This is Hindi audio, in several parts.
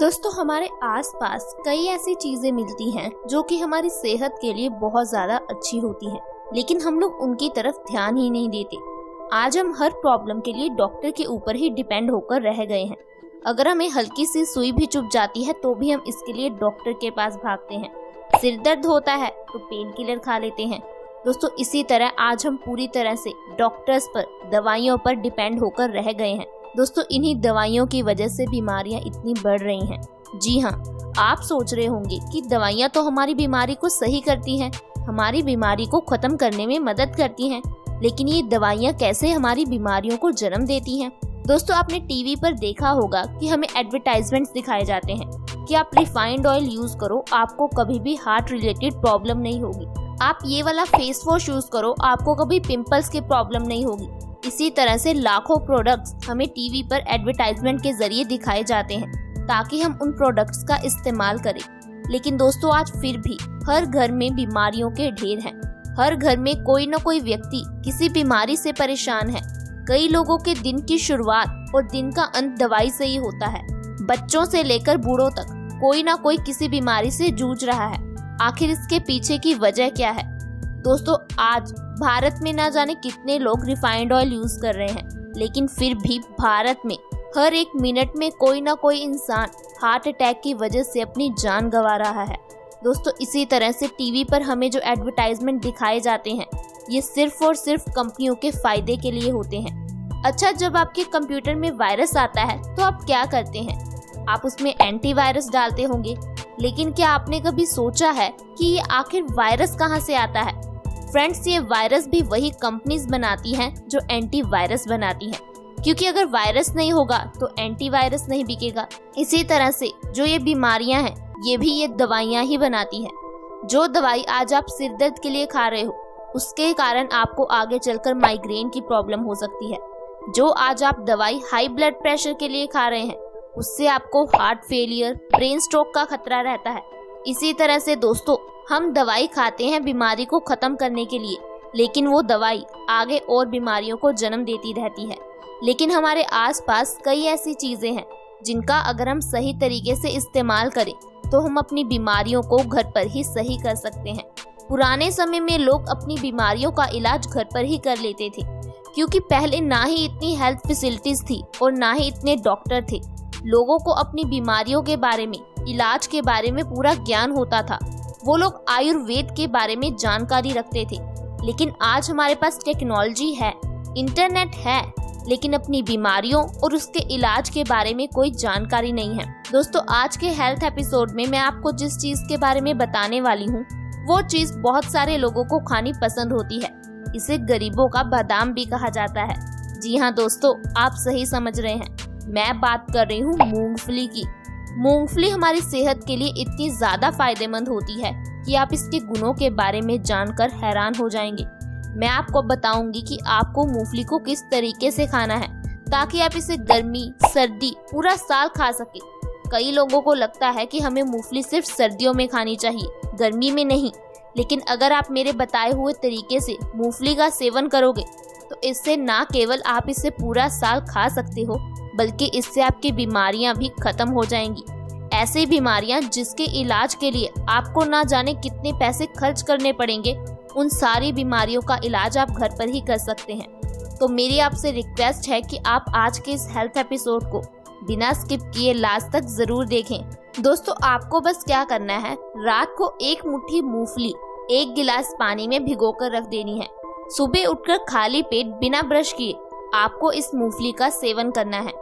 दोस्तों हमारे आसपास कई ऐसी चीजें मिलती हैं जो कि हमारी सेहत के लिए बहुत ज्यादा अच्छी होती हैं, लेकिन हम लोग उनकी तरफ ध्यान ही नहीं देते। आज हम हर प्रॉब्लम के लिए डॉक्टर के ऊपर ही डिपेंड होकर रह गए हैं। अगर हमें हल्की सी सुई भी चुभ जाती है तो भी हम इसके लिए डॉक्टर के पास भागते हैं। सिर दर्द होता है तो पेन किलर खा लेते हैं। दोस्तों इसी तरह आज हम पूरी तरह से डॉक्टर्स पर, दवाइयों पर डिपेंड होकर रह गए हैं। दोस्तों इन्हीं दवाइयों की वजह से बीमारियां इतनी बढ़ रही हैं। जी हाँ, आप सोच रहे होंगे कि दवाइयां तो हमारी बीमारी को सही करती हैं, हमारी बीमारी को खत्म करने में मदद करती हैं, लेकिन ये दवाइयां कैसे हमारी बीमारियों को जन्म देती हैं। दोस्तों आपने टीवी पर देखा होगा कि हमें एडवर्टाइजमेंट्स दिखाए जाते हैं कि आप रिफाइंड ऑयल यूज करो, आपको कभी भी हार्ट रिलेटेड प्रॉब्लम नहीं होगी। आप ये वाला फेस वॉश यूज करो, आपको कभी पिंपल्स की प्रॉब्लम नहीं होगी। इसी तरह से लाखों प्रोडक्ट्स हमें टीवी पर एडवर्टाइजमेंट के जरिए दिखाए जाते हैं ताकि हम उन प्रोडक्ट्स का इस्तेमाल करें। लेकिन दोस्तों आज फिर भी हर घर में बीमारियों के ढेर हैं। हर घर में कोई न कोई व्यक्ति किसी बीमारी से परेशान है। कई लोगों के दिन की शुरुआत और दिन का अंत दवाई से ही होता है। बच्चों से लेकर बूढ़ों तक कोई ना कोई किसी बीमारी से जूझ रहा है। आखिर इसके पीछे की वजह क्या है? दोस्तों आज भारत में ना जाने कितने लोग रिफाइंड ऑयल यूज कर रहे हैं, लेकिन फिर भी भारत में हर एक मिनट में कोई ना कोई इंसान हार्ट अटैक की वजह से अपनी जान गंवा रहा है। दोस्तों इसी तरह से टीवी पर हमें जो एडवर्टाइजमेंट दिखाए जाते हैं ये सिर्फ और सिर्फ कंपनियों के फायदे के लिए होते हैं। अच्छा, जब आपके कंप्यूटर में वायरस आता है तो आप क्या करते हैं? आप उसमें एंटीवायरस डालते होंगे, लेकिन क्या आपने कभी सोचा है कि ये आखिर वायरस कहाँ से आता है? फ्रेंड्स, ये वायरस भी वही कंपनीज बनाती हैं जो एंटीवायरस बनाती हैं, क्योंकि अगर वायरस नहीं होगा तो एंटीवायरस नहीं बिकेगा। इसी तरह से जो ये बीमारियां हैं ये भी ये दवाइयां ही बनाती हैं। जो दवाई आज आप सिर दर्द के लिए खा रहे हो उसके कारण आपको आगे चलकर माइग्रेन की प्रॉब्लम हो सकती है। जो आज आप दवाई हाई ब्लड प्रेशर के लिए खा रहे हैं उससे आपको हार्ट फेलियर, ब्रेन स्ट्रोक का खतरा रहता है। इसी तरह से दोस्तों हम दवाई खाते हैं बीमारी को खत्म करने के लिए, लेकिन वो दवाई आगे और बीमारियों को जन्म देती रहती है। लेकिन हमारे आसपास कई ऐसी चीजें हैं जिनका अगर हम सही तरीके से इस्तेमाल करें तो हम अपनी बीमारियों को घर पर ही सही कर सकते हैं। पुराने समय में लोग अपनी बीमारियों का इलाज घर पर ही कर लेते थे, क्योंकि पहले ना ही इतनी हेल्थ फैसिलिटीज थी और ना ही इतने डॉक्टर थे। लोगों को अपनी बीमारियों के बारे में, इलाज के बारे में पूरा ज्ञान होता था। वो लोग आयुर्वेद के बारे में जानकारी रखते थे। लेकिन आज हमारे पास टेक्नोलॉजी है, इंटरनेट है, लेकिन अपनी बीमारियों और उसके इलाज के बारे में कोई जानकारी नहीं है। दोस्तों आज के हेल्थ एपिसोड में मैं आपको जिस चीज के बारे में बताने वाली हूँ वो चीज बहुत सारे लोगों को खानी पसंद होती है। इसे गरीबों का बादाम भी कहा जाता है। जी हाँ दोस्तों, आप सही समझ रहे हैं, मैं बात कर रही हूँ मूंगफली की। मूंगफली हमारी सेहत के लिए इतनी ज्यादा फायदेमंद होती है कि आप इसके गुणों के बारे में जानकर हैरान हो जाएंगे। मैं आपको बताऊंगी कि आपको मूंगफली को किस तरीके से खाना है ताकि आप इसे गर्मी, सर्दी पूरा साल खा सके। कई लोगों को लगता है कि हमें मूंगफली सिर्फ सर्दियों में खानी चाहिए, गर्मी में नहीं। लेकिन अगर आप मेरे बताए हुए तरीके से मूंगफली का सेवन करोगे तो इससे ना केवल आप इसे पूरा साल खा सकते हो, बल्कि इससे आपकी बीमारियां भी खत्म हो जाएंगी। ऐसी बीमारियां जिसके इलाज के लिए आपको ना जाने कितने पैसे खर्च करने पड़ेंगे, उन सारी बीमारियों का इलाज आप घर पर ही कर सकते हैं। तो मेरी आपसे रिक्वेस्ट है कि आप आज के इस हेल्थ एपिसोड को बिना स्किप किए लास्ट तक जरूर देखें। दोस्तों आपको बस क्या करना है, रात को एक मुट्ठी मूंगफली 1 गिलास पानी में भिगोकर रख देनी है। सुबह उठकर खाली पेट बिना ब्रश किए आपको इस मूंगफली का सेवन करना है।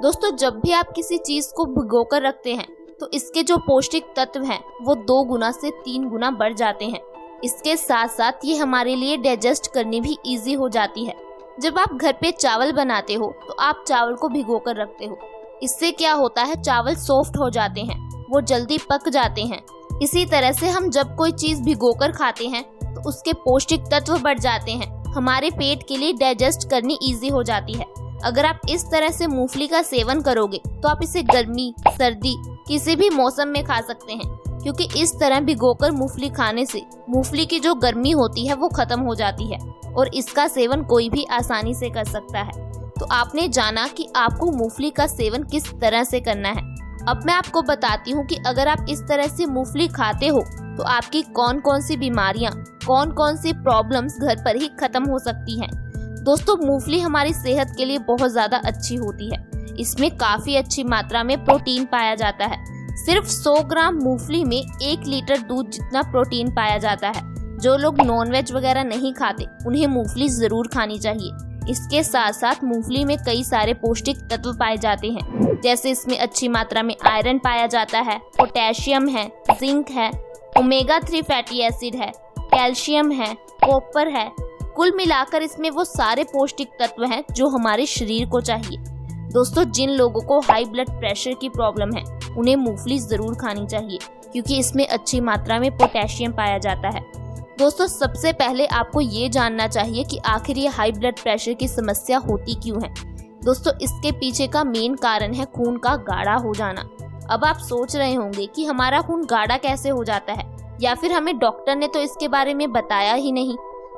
दोस्तों जब भी आप किसी चीज को भिगोकर रखते हैं तो इसके जो पौष्टिक तत्व हैं वो 2 गुना से 3 गुना बढ़ जाते हैं। इसके साथ साथ ये हमारे लिए डाइजेस्ट करनी भी इजी हो जाती है। जब आप घर पे चावल बनाते हो तो आप चावल को भिगोकर रखते हो। इससे क्या होता है, चावल सॉफ्ट हो जाते हैं, वो जल्दी पक जाते हैं। इसी तरह से हम जब कोई चीज भिगोकर खाते हैं तो उसके पौष्टिक तत्व बढ़ जाते हैं, हमारे पेट के लिए डाइजेस्ट करनी इजी हो जाती है। अगर आप इस तरह से मूंगफली का सेवन करोगे तो आप इसे गर्मी, सर्दी किसी भी मौसम में खा सकते हैं, क्योंकि इस तरह भिगोकर मूंगफली खाने से मूंगफली की जो गर्मी होती है वो खत्म हो जाती है और इसका सेवन कोई भी आसानी से कर सकता है। तो आपने जाना कि आपको मूंगफली का सेवन किस तरह से करना है। अब मैं आपको बताती हूँ कि अगर आप इस तरह से मूंगफली खाते हो तो आपकी कौन कौन सी बीमारियां, कौन कौन सी प्रॉब्लम्स घर पर ही खत्म हो सकती हैं। दोस्तों, मूंगफली हमारी सेहत के लिए बहुत ज्यादा अच्छी होती है। इसमें काफी अच्छी मात्रा में प्रोटीन पाया जाता है। सिर्फ 100 ग्राम मूंगफली में 1 लीटर दूध जितना प्रोटीन पाया जाता है। जो लोग नॉनवेज वगैरह नहीं खाते उन्हें मूंगफली जरूर खानी चाहिए। इसके साथ साथ मूंगफली में कई सारे पौष्टिक तत्व पाए जाते हैं, जैसे इसमें अच्छी मात्रा में आयरन पाया जाता है, पोटेशियम है, जिंक है, ओमेगा 3 फैटी एसिड है, कैल्शियम है, कॉपर है। कुल मिलाकर इसमें वो सारे पौष्टिक तत्व हैं जो हमारे शरीर को चाहिए। दोस्तों, जिन लोगों को हाई ब्लड प्रेशर की प्रॉब्लम है उन्हें मूंगफली जरूर खानी चाहिए, क्योंकि इसमें अच्छी मात्रा में पोटेशियम पाया जाता है। दोस्तों, सबसे पहले आपको ये जानना चाहिए कि आखिर ये हाई ब्लड प्रेशर की समस्या होती क्यों है। दोस्तों, इसके पीछे का मेन कारण है खून का गाढ़ा हो जाना। अब आप सोच रहे होंगे कि हमारा खून गाढ़ा कैसे हो जाता है, या फिर हमें डॉक्टर ने तो इसके बारे में बताया ही नहीं।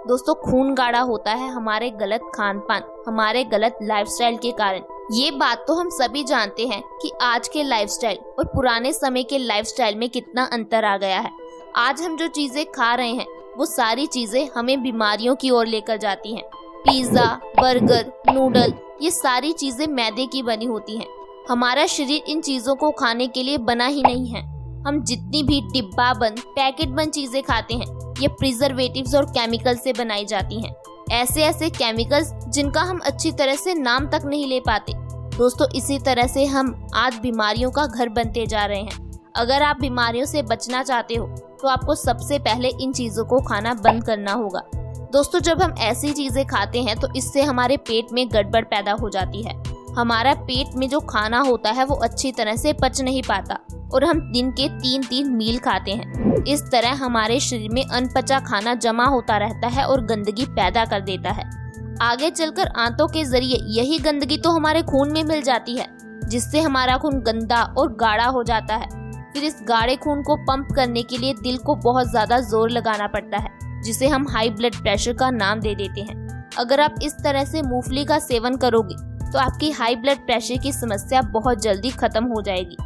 दोस्तों, खून गाढ़ा होता है हमारे गलत खान पान, हमारे गलत लाइफस्टाइल के कारण। ये बात तो हम सभी जानते हैं कि आज के लाइफस्टाइल और पुराने समय के लाइफस्टाइल में कितना अंतर आ गया है। आज हम जो चीजें खा रहे हैं वो सारी चीजें हमें बीमारियों की ओर लेकर जाती हैं। पिज्जा, बर्गर, नूडल, ये सारी चीजें मैदे की बनी होती हैं। हमारा शरीर इन चीजों को खाने के लिए बना ही नहीं है। हम जितनी भी डिब्बा बंद, पैकेट बंद चीजें खाते हैं, ये प्रिजर्वेटिव्स और केमिकल से बनाई जाती हैं। ऐसे ऐसे केमिकल्स जिनका हम अच्छी तरह से नाम तक नहीं ले पाते। दोस्तों, इसी तरह से हम आज बीमारियों का घर बनते जा रहे हैं। अगर आप बीमारियों से बचना चाहते हो तो आपको सबसे पहले इन चीजों को खाना बंद करना होगा। दोस्तों, जब हम ऐसी चीजें खाते हैं तो इससे हमारे पेट में गड़बड़ पैदा हो जाती है। हमारा पेट में जो खाना होता है वो अच्छी तरह से पच नहीं पाता और हम दिन के 3-3 मील खाते हैं। इस तरह हमारे शरीर में अनपचा खाना जमा होता रहता है और गंदगी पैदा कर देता है। आगे चलकर आंतों के जरिए यही गंदगी तो हमारे खून में मिल जाती है, जिससे हमारा खून गंदा और गाढ़ा हो जाता है। फिर इस गाढ़े खून को पंप करने के लिए दिल को बहुत ज्यादा जोर लगाना पड़ता है, जिसे हम हाई ब्लड प्रेशर का नाम दे देते हैं। अगर आप इस तरह से मूंगफली का सेवन करोगे तो आपकी हाई ब्लड प्रेशर की समस्या बहुत जल्दी खत्म हो जाएगी।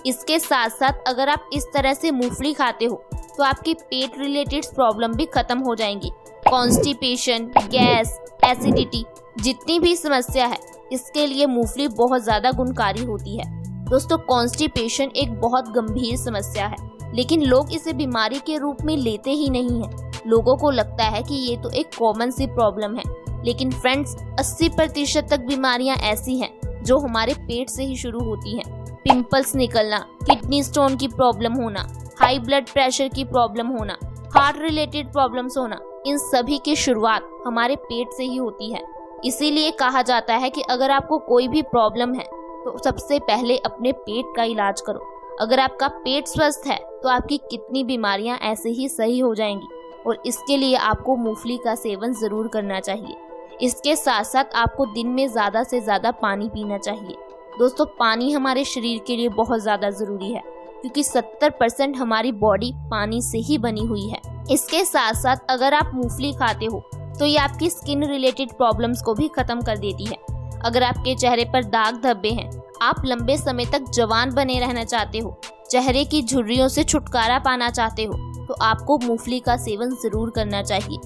इसके साथ साथ अगर आप इस तरह से मूंगफली खाते हो तो आपकी पेट रिलेटेड प्रॉब्लम भी खत्म हो जाएंगी। कॉन्स्टिपेशन, गैस, एसिडिटी, जितनी भी समस्या है, इसके लिए मूंगफली बहुत ज्यादा गुणकारी होती है। दोस्तों, कॉन्स्टिपेशन एक बहुत गंभीर समस्या है, लेकिन लोग इसे बीमारी के रूप में लेते ही नहीं हैं। लोगों को लगता है कि ये तो एक कॉमन सी प्रॉब्लम है, लेकिन फ्रेंड्स, 80% तक बीमारियां ऐसी हैं जो हमारे पेट से ही शुरू होती हैं। पिंपल्स निकलना, किडनी स्टोन की प्रॉब्लम होना, हाई ब्लड प्रेशर की प्रॉब्लम होना, हार्ट रिलेटेड प्रॉब्लम्स होना, इन सभी की शुरुआत हमारे पेट से ही होती है। इसीलिए कहा जाता है कि अगर आपको कोई भी प्रॉब्लम है तो सबसे पहले अपने पेट का इलाज करो। अगर आपका पेट स्वस्थ है तो आपकी कितनी बीमारियां ऐसे ही सही हो जाएंगी, और इसके लिए आपको मूंगफली का सेवन जरूर करना चाहिए। इसके साथ साथ आपको दिन में ज़्यादा से ज़्यादा पानी पीना चाहिए। दोस्तों, पानी हमारे शरीर के लिए बहुत ज़्यादा ज़रूरी है, क्योंकि 70% हमारी बॉडी पानी से ही बनी हुई है। इसके साथ साथ अगर आप मूंगफली खाते हो तो ये आपकी स्किन रिलेटेड प्रॉब्लम्स को भी खत्म कर देती है। अगर आपके चेहरे पर दाग धब्बे हैं, आप लंबे समय तक जवान बने रहना चाहते हो, चेहरे की झुर्रियों से छुटकारा पाना चाहते हो, तो आपको मूंगफली का सेवन जरूर करना चाहिए।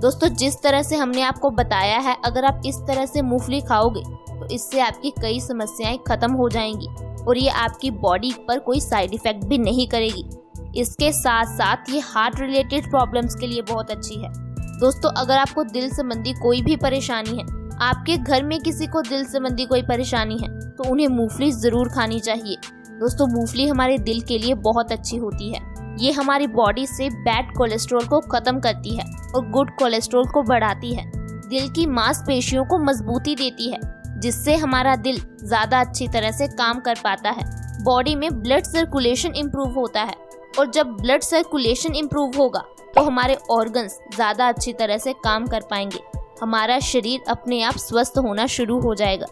दोस्तों, जिस तरह से हमने आपको बताया है, अगर आप इस तरह से मूंगफली खाओगे तो इससे आपकी कई समस्याएं खत्म हो जाएंगी और ये आपकी बॉडी पर कोई साइड इफेक्ट भी नहीं करेगी। इसके साथ साथ ये हार्ट रिलेटेड प्रॉब्लम्स के लिए बहुत अच्छी है। दोस्तों, अगर आपको दिल संबंधी कोई भी परेशानी है, आपके घर में किसी को दिल संबंधी कोई परेशानी है, तो उन्हें मूंगफली जरूर खानी चाहिए। दोस्तों, मूंगफली हमारे दिल के लिए बहुत अच्छी होती है। ये हमारी बॉडी से बैड कोलेस्ट्रॉल को खत्म करती है और गुड कोलेस्ट्रॉल को बढ़ाती है। दिल की मांसपेशियों को मजबूती देती है, जिससे हमारा दिल ज्यादा अच्छी तरह से काम कर पाता है। बॉडी में ब्लड सर्कुलेशन इम्प्रूव होता है, और जब ब्लड सर्कुलेशन इम्प्रूव होगा तो हमारे ऑर्गन्स ज्यादा अच्छी तरह से काम कर पाएंगे। हमारा शरीर अपने आप स्वस्थ होना शुरू हो जाएगा।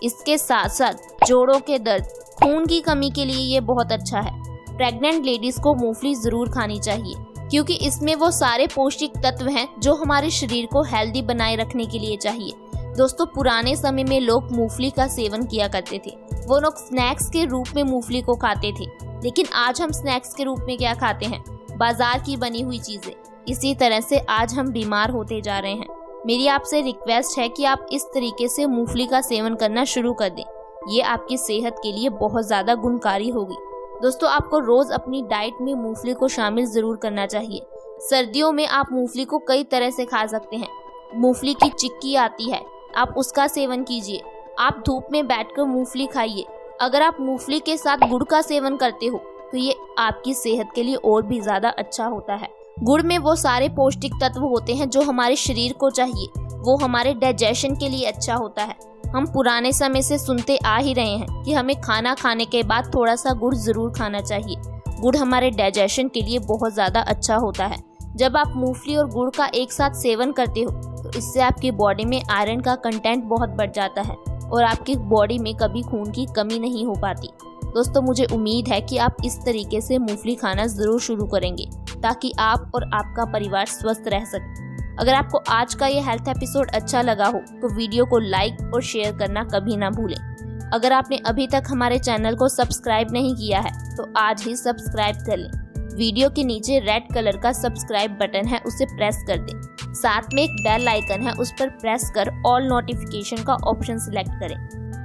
इसके साथ साथ जोड़ों के दर्द, खून की कमी के लिए ये बहुत अच्छा है। प्रेग्नेंट लेडीज को मूंगफली जरूर खानी चाहिए, क्योंकि इसमें वो सारे पौष्टिक तत्व हैं जो हमारे शरीर को हेल्दी बनाए रखने के लिए चाहिए। दोस्तों, पुराने समय में लोग मूंगफली का सेवन किया करते थे। वो लोग स्नैक्स के रूप में मूंगफली को खाते थे, लेकिन आज हम स्नैक्स के रूप में क्या खाते हैं? बाजार की बनी हुई चीजें। इसी तरह से आज हम बीमार होते जा रहे हैं। मेरी आपसे रिक्वेस्ट है कि आप इस तरीके से मूंगफली का सेवन करना शुरू कर दें। ये आपकी सेहत के लिए बहुत ज़्यादा गुणकारी होगी। दोस्तों, आपको रोज़ अपनी डाइट में मूंगफली को शामिल ज़रूर करना चाहिए। सर्दियों में आप मूंगफली को कई तरह से खा सकते हैं। मूंगफली की चिक्की आती है, आप उसका सेवन कीजिए। आप धूप में बैठकर मूंगफली खाइए। अगर आप मूंगफली के साथ गुड़ का सेवन करते हो तो ये आपकी सेहत के लिए और भी ज़्यादा अच्छा होता है। गुड़ में वो सारे पौष्टिक तत्व होते हैं जो हमारे शरीर को चाहिए। वो हमारे डाइजेशन के लिए अच्छा होता है। हम पुराने समय से सुनते आ ही रहे हैं कि हमें खाना खाने के बाद थोड़ा सा गुड़ ज़रूर खाना चाहिए। गुड़ हमारे डाइजेशन के लिए बहुत ज़्यादा अच्छा होता है। जब आप मूंगफली और गुड़ का एक साथ सेवन करते हो तो इससे आपकी बॉडी में आयरन का कंटेंट बहुत बढ़ जाता है और आपकी बॉडी में कभी खून की कमी नहीं हो पाती। दोस्तों, मुझे उम्मीद है कि आप इस तरीके से मूंगफली खाना ज़रूर शुरू करेंगे ताकि आप और आपका परिवार स्वस्थ रह सके। अगर आपको आज का ये हेल्थ एपिसोड अच्छा लगा हो तो वीडियो को लाइक और शेयर करना कभी ना भूलें। अगर आपने अभी तक हमारे चैनल को सब्सक्राइब नहीं किया है तो आज ही सब्सक्राइब कर लें। वीडियो के नीचे रेड कलर का सब्सक्राइब बटन है, उसे प्रेस कर दें। साथ में एक बेल आइकन है, उस पर प्रेस कर ऑल नोटिफिकेशन का ऑप्शन सिलेक्ट करें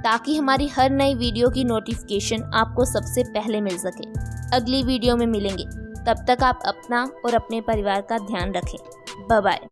ताकि हमारी हर नई वीडियो की नोटिफिकेशन आपको सबसे पहले मिल सके। अगली वीडियो में मिलेंगे, तब तक आप अपना और अपने परिवार का ध्यान रखें। Bye bye.